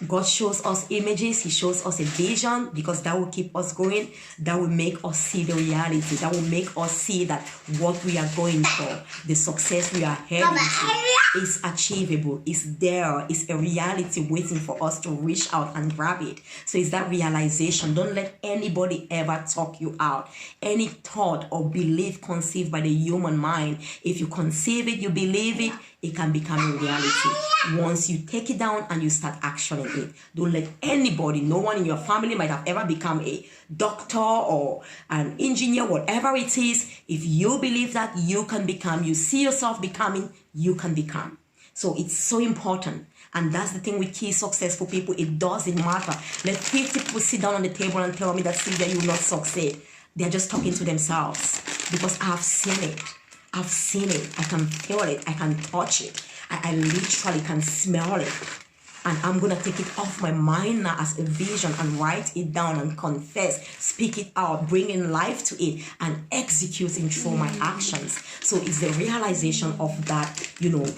God shows us images. He shows us a vision because that will keep us going. That will make us see the reality. That will make us see that what we are going for, the success we are heading to, is achievable. It's there. It's a reality waiting for us to reach out and grab it. So it's that realization. Don't let anybody ever talk you out. Any thought or belief conceived by the human mind, if you conceive it, you believe it, it can become a reality once you take it down and you start actioning it. Don't let anybody, no one in your family might have ever become a doctor or an engineer, whatever it is. If you believe that you can become, you see yourself becoming, you can become. So it's so important. And that's the thing with key successful people. It doesn't matter. Let 50 people sit down on the table and tell me that, Sylvia, you will not succeed. They're just talking to themselves, because I've seen it. I've seen it. I can feel it. I can touch it. I literally can smell it. And I'm going to take it off my mind now as a vision and write it down and confess, speak it out, bring in life to it and executing through my actions. So it's the realization of that,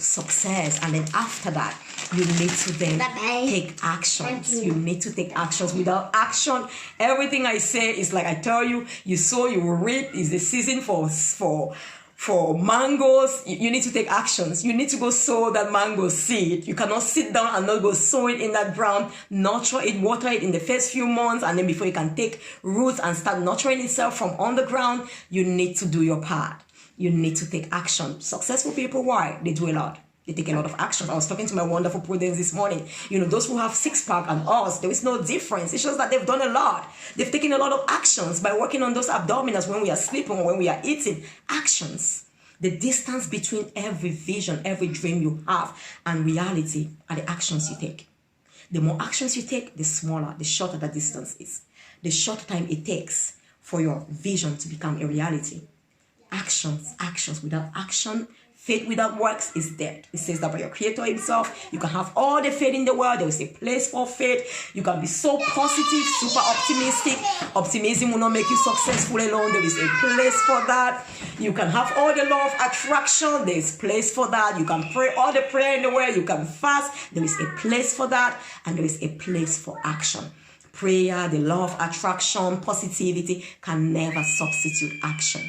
success. And then after that, you need to then take actions. You need to take actions. Without action, everything I say is like I tell you, you sow, you will reap. It's the season for mangoes. You need to take actions. You need to go sow that mango seed. You cannot sit down and not go sow it in that ground, nurture it, water it in the first few months, and then before you can take roots and start nurturing itself from on the ground, you need to do your part. You need to take action. Successful people, why? They do a lot. They take a lot of actions. I was talking to my wonderful Prudence this morning. Those who have six-pack and us, there is no difference. It's just that they've done a lot. They've taken a lot of actions by working on those abdominals when we are sleeping or when we are eating. Actions. The distance between every vision, every dream you have and reality are the actions you take. The more actions you take, the smaller, the shorter the distance is. The shorter time it takes for your vision to become a reality. Actions. Without action, faith without works is dead. It says that by your Creator Himself, you can have all the faith in the world. There is a place for faith. You can be so positive, super optimistic. Optimism will not make you successful alone. There is a place for that. You can have all the law of attraction. There is place for that. You can pray all the prayer in the world. You can fast. There is a place for that. And there is a place for action. Prayer, the law of attraction, positivity can never substitute action.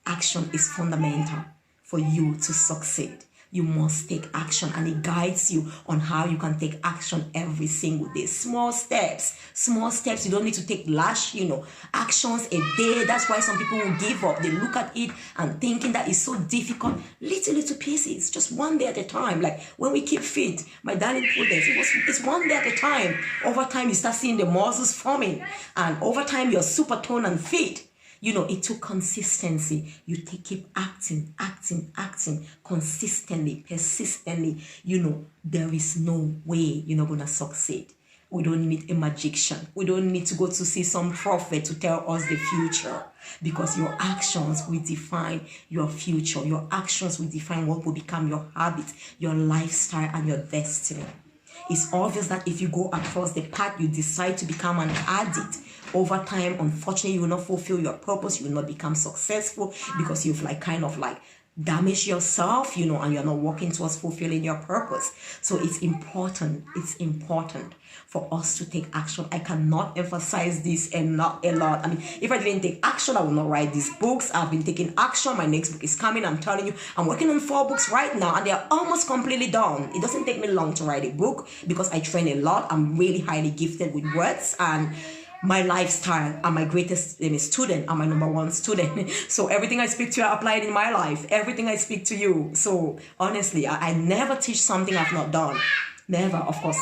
Action is fundamental. For you to succeed, you must take action, and it guides you on how you can take action every single day. Small steps. You don't need to take large, actions a day. That's why some people will give up. They look at it and thinking that it's so difficult. Little pieces, just one day at a time. Like when we keep fit, my darling Prudence, it's one day at a time. Over time, you start seeing the muscles forming, and over time, you're super toned and fit. It took consistency. You keep acting consistently, persistently. There is no way you're not going to succeed. We don't need a magician. We don't need to go to see some prophet to tell us the future, because your actions will define your future. Your actions will define what will become your habit, your lifestyle, and your destiny. It's obvious that if you go across the path, you decide to become an addict. Over time, unfortunately, you will not fulfill your purpose. You will not become successful because you've damaged yourself, and you're not working towards fulfilling your purpose. So it's important for us to take action. I cannot emphasize this a lot. I mean, if I didn't take action, I would not write these books. I've been taking action. My next book is coming. I'm telling you, I'm working on 4 books right now, and they're almost completely done. It doesn't take me long to write a book because I train a lot. I'm really highly gifted with words, and my lifestyle. I'm my greatest student. I'm my number 1 student. So everything I speak to you, I apply it in my life. Everything I speak to you. So honestly, I never teach something I've not done. Never, of course,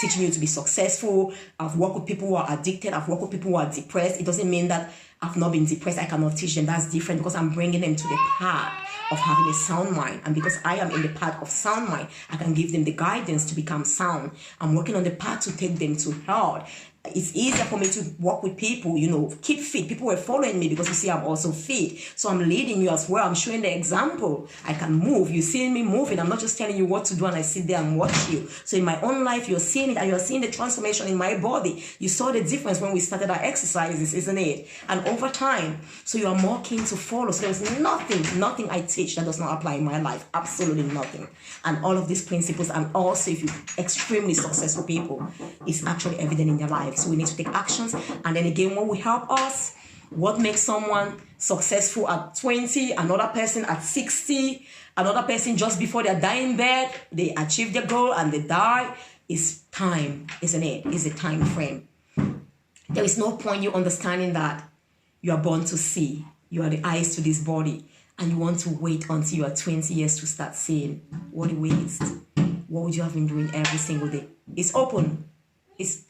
teaching you to be successful. I've worked with people who are addicted. I've worked with people who are depressed. It doesn't mean that I've not been depressed. I cannot teach them. That's different, because I'm bringing them to the path of having a sound mind. And because I am in the path of sound mind, I can give them the guidance to become sound. I'm working on the path to take them to health. It's easier for me to work with people, keep fit. People were following me because you see I'm also fit. So I'm leading you as well. I'm showing the example. I can move. You're seeing me moving. I'm not just telling you what to do and I sit there and watch you. So in my own life, you're seeing it, and you're seeing the transformation in my body. You saw the difference when we started our exercises, isn't it? And over time, so you are more keen to follow. So there's nothing I teach that does not apply in my life. Absolutely nothing. And all of these principles, and also if you're extremely successful people, is actually evident in their life. So we need to take actions. And then again, what will help us, what makes someone successful at 20, another person at 60, another person just before they're dying in bed, they achieve their goal and they die, is time, isn't it? Is a time frame. There is no point you understanding that you are born to see. You are the eyes to this body. and you want to wait until you are 20 years to start saying, what a waste. What would you have been doing every single day? It's open. It's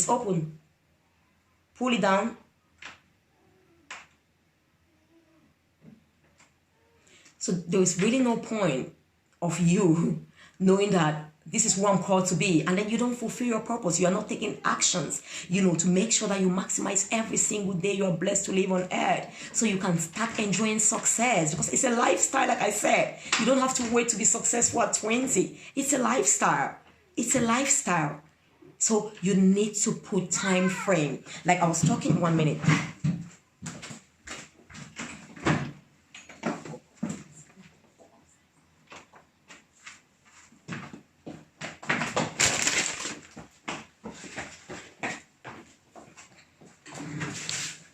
open. Pull it down. So there is really no point of you knowing that this is who I'm called to be, and then you don't fulfill your purpose. You are not taking actions, to make sure that you maximize every single day you are blessed to live on earth, so you can start enjoying success, because it's a lifestyle. Like I said, you don't have to wait to be successful at 20. It's a lifestyle. It's a lifestyle. So you need to put time frame. Like I was talking 1 minute.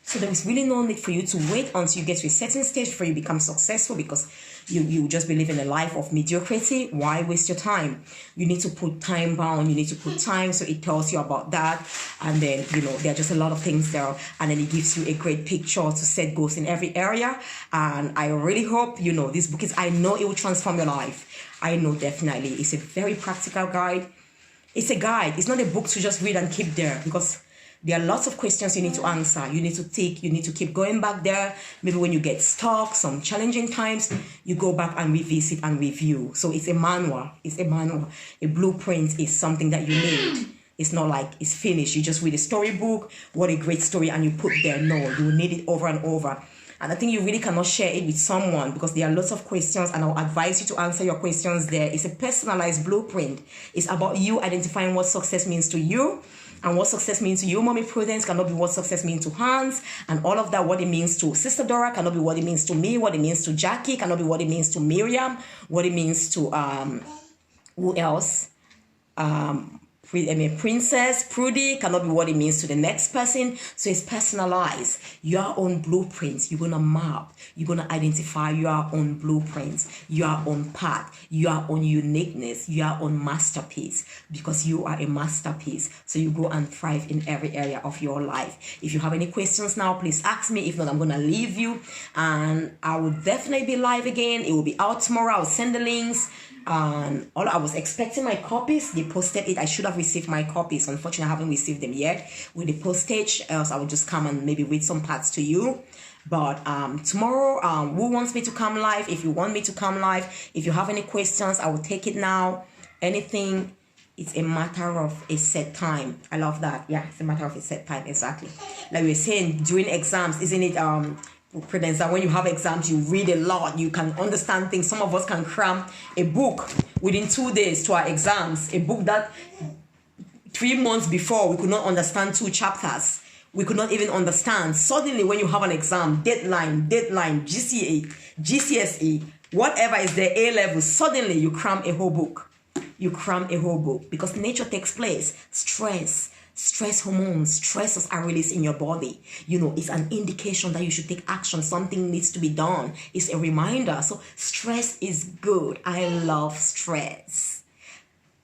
So there is really no need for you to wait until you get to a certain stage before you become successful, because you just be living a life of mediocrity. Why waste your time? You need to put time bound. You need to put time, so it tells you about that. And then, there are just a lot of things there. And then it gives you a great picture to set goals in every area. And I really hope, this book I know it will transform your life. I know definitely. It's a very practical guide. It's a guide. It's not a book to just read and keep there, because there are lots of questions you need to answer. You need to keep going back there. Maybe when you get stuck, some challenging times, you go back and revisit and review. So it's a manual. It's a manual. A blueprint is something that you need. It's not like it's finished. You just read a storybook. What a great story, and you put there. No, you will need it over and over. And I think you really cannot share it with someone, because there are lots of questions, and I'll advise you to answer your questions there. It's a personalized blueprint. It's about you identifying what success means to you. And what success means to you, Mommy Prudence, cannot be what success means to Hans. And all of that, what it means to Sister Dora, cannot be what it means to me. What it means to Jackie, cannot be what it means to Miriam. What it means to, who else? Princess, Prudy, cannot be what it means to the next person. So it's personalized. Your own blueprints. You're going to map. You're going to identify your own blueprints, your own path, your own uniqueness, your own masterpiece, because you are a masterpiece. So you go and thrive in every area of your life. If you have any questions now, please ask me. If not, I'm going to leave you. And I will definitely be live again. It will be out tomorrow. I'll send the links. And I was expecting my copies. They posted it. I should have received my copies. Unfortunately, I haven't received them yet with the postage, else I would just come and maybe read some parts to you. But tomorrow, who wants me to come live? If you want me to come live, if you have any questions, I will take it now. Anything, it's a matter of a set time. I love that. Yeah, it's a matter of a set time. Exactly. Like we were saying during exams, isn't it? Prudence, that when you have exams, you read a lot, you can understand things. Some of us can cram a book within 2 days to our exams, a book that 3 months before we could not understand 2 chapters, we could not even understand. Suddenly, when you have an exam, deadline, GCA, GCSE, whatever is the A level, suddenly you cram a whole book. You cram a whole book, because nature takes place. Stress hormones, stresses are released in your body. It's an indication that you should take action. Something needs to be done. It's a reminder. So stress is good. I love stress.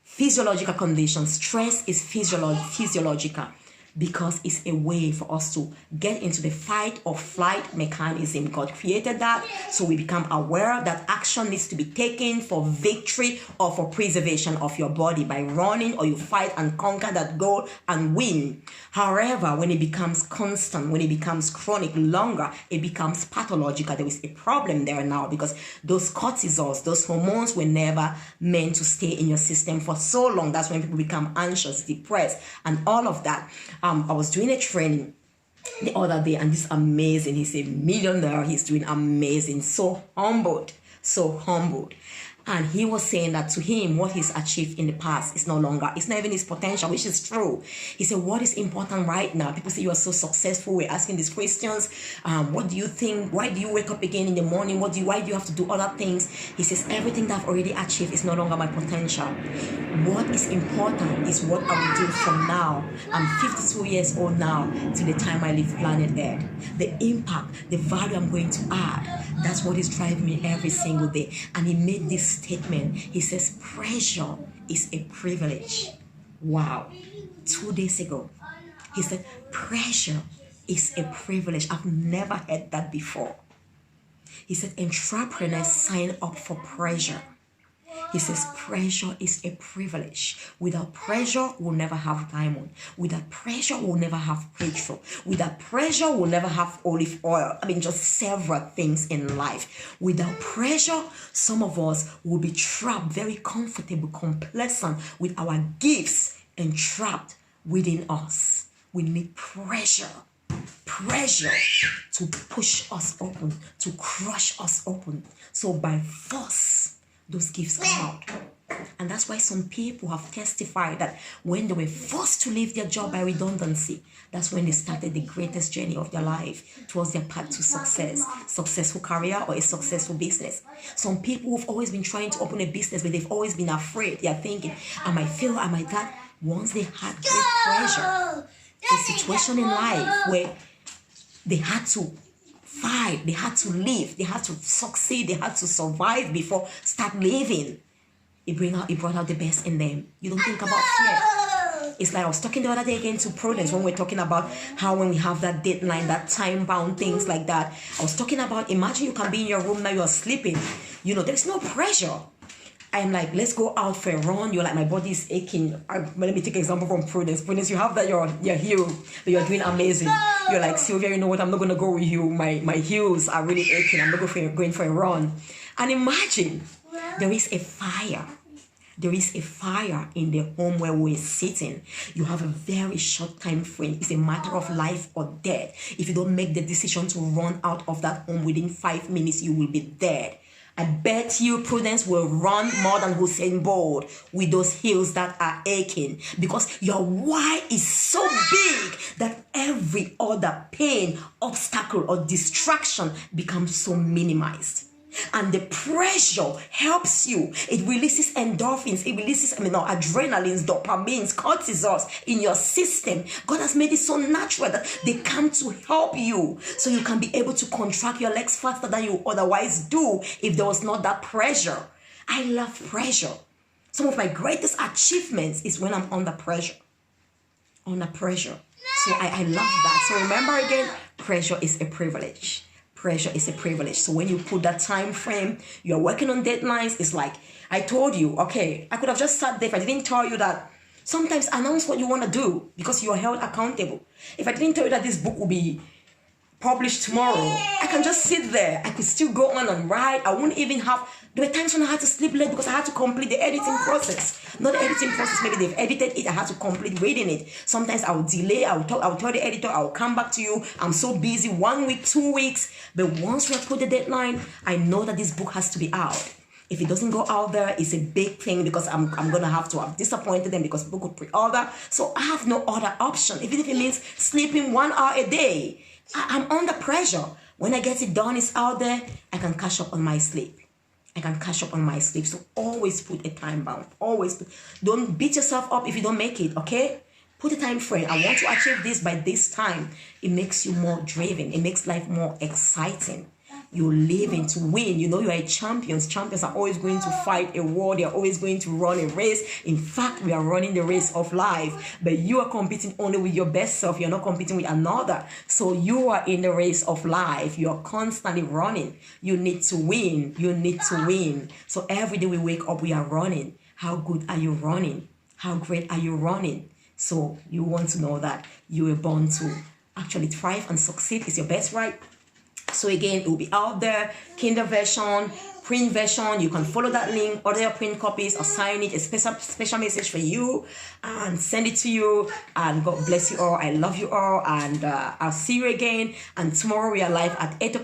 Physiological conditions. Stress is physiological, because it's a way for us to get into the fight or flight mechanism. God created that, so we become aware that action needs to be taken for victory or for preservation of your body by running, or you fight and conquer that goal and win. However, when it becomes constant, when it becomes chronic, longer, it becomes pathological. There is a problem there now, because those cortisols, those hormones were never meant to stay in your system for so long. That's when people become anxious, depressed, and all of that. I was doing a training the other day, and this amazing. He's a millionaire. He's doing amazing. So humbled. And he was saying that to him, what he's achieved in the past is no longer, it's not even his potential, which is true. He said, what is important right now? People say you are so successful. We're asking these questions. What do you think? Why do you wake up again in the morning? Why do you have to do other things? He says, everything that I've already achieved is no longer my potential. What is important is what I will do from now. I'm 52 years old now till the time I leave planet Earth. The impact, the value I'm going to add, that's what is driving me every single day. And he made this statement. He says, pressure is a privilege. Wow. 2 days ago, he said, pressure is a privilege. I've never heard that before. He said, entrepreneurs sign up for pressure. He says, pressure is a privilege. Without pressure, we'll never have diamond. Without pressure, we'll never have breakthrough. Without pressure, we'll never have olive oil. Just several things in life. Without pressure, some of us will be trapped, very comfortable, complacent with our gifts and trapped within us. We need pressure. Pressure to push us open, to crush us open. So by force, those gifts come out. And that's why some people have testified that when they were forced to leave their job by redundancy, that's when they started the greatest journey of their life towards their path to success, successful career or a successful business. Some people have always been trying to open a business, but they've always been afraid. They are thinking, I might fail, I might that. Once they had great pressure, a situation in life where they had to fight, they had to live, they had to succeed, they had to survive before start living. It brought out the best in them. You don't think about fear. It's like I was talking the other day again to Prudence when we're talking about how when we have that deadline, that time-bound things like that. I was talking about, imagine you can be in your room now, you're sleeping. There's no pressure. I'm like, let's go out for a run. You're like, my body is aching. Let me take an example from Prudence. Prudence, you have that you're healed, that you're doing amazing. You're like, Sylvia, you know what? I'm not going to go with you. My heels are really aching. I'm not going for a run. And imagine there is a fire. There is a fire in the home where we're sitting. You have a very short time frame. It's a matter of life or death. If you don't make the decision to run out of that home within 5 minutes, you will be dead. I bet you Prudence will run more than Usain Bolt with those heels that are aching, because your why is so big that every other pain, obstacle, or distraction becomes so minimized. And the pressure helps you. It releases endorphins. It releases adrenalines, dopamines, cortisols in your system. God has made it so natural that they come to help you, so you can be able to contract your legs faster than you otherwise do if there was not that pressure. I love pressure. Some of my greatest achievements is when I'm under pressure. Under pressure. So I love that. So remember again, pressure is a privilege. Pressure is a privilege. So when you put that time frame, you're working on deadlines. It's like, I told you, okay, I could have just sat there if I didn't tell you that. Sometimes announce what you want to do because you are held accountable. If I didn't tell you that this book will be published tomorrow, I can just sit there. I could still go on and write. I wouldn't even have... There were times when I had to sleep late because I had to complete the editing process. Not the editing process, maybe they've edited it, I had to complete reading it. Sometimes I would delay, I would tell the editor, I will come back to you. I'm so busy, 1 week, 2 weeks. But once we have put the deadline, I know that this book has to be out. If it doesn't go out there, it's a big thing because I'm going to have to have disappointed them because people could pre-order. So I have no other option. Even if it means sleeping 1 hour a day, I'm under pressure. When I get it done, it's out there, I can catch up on my sleep. So always put a time bound. Don't beat yourself up if you don't make it, okay? Put a time frame. I want to achieve this by this time. It makes you more driven. It makes life more exciting. You're living to win. You are a champion. Champions are always going to fight a war. They're always going to run a race. In fact, we are running the race of life. But you are competing only with your best self. You're not competing with another. So you are in the race of life. You are constantly running. You need to win. So every day we wake up, we are running. How good are you running? How great are you running? So you want to know that you were born to actually thrive and succeed. It's your best right. So again, it will be out there, Kindle version, print version. You can follow that link, order your print copies or sign it, a special message for you and send it to you. And God bless you all. I love you all. And I'll see you again. And tomorrow we are live at 8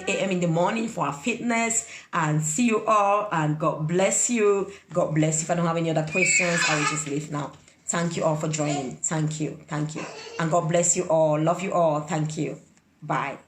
a.m. in the morning for our fitness. And see you all. And God bless you. God bless you. If I don't have any other questions, I will just leave now. Thank you all for joining. Thank you. And God bless you all. Love you all. Thank you. Bye.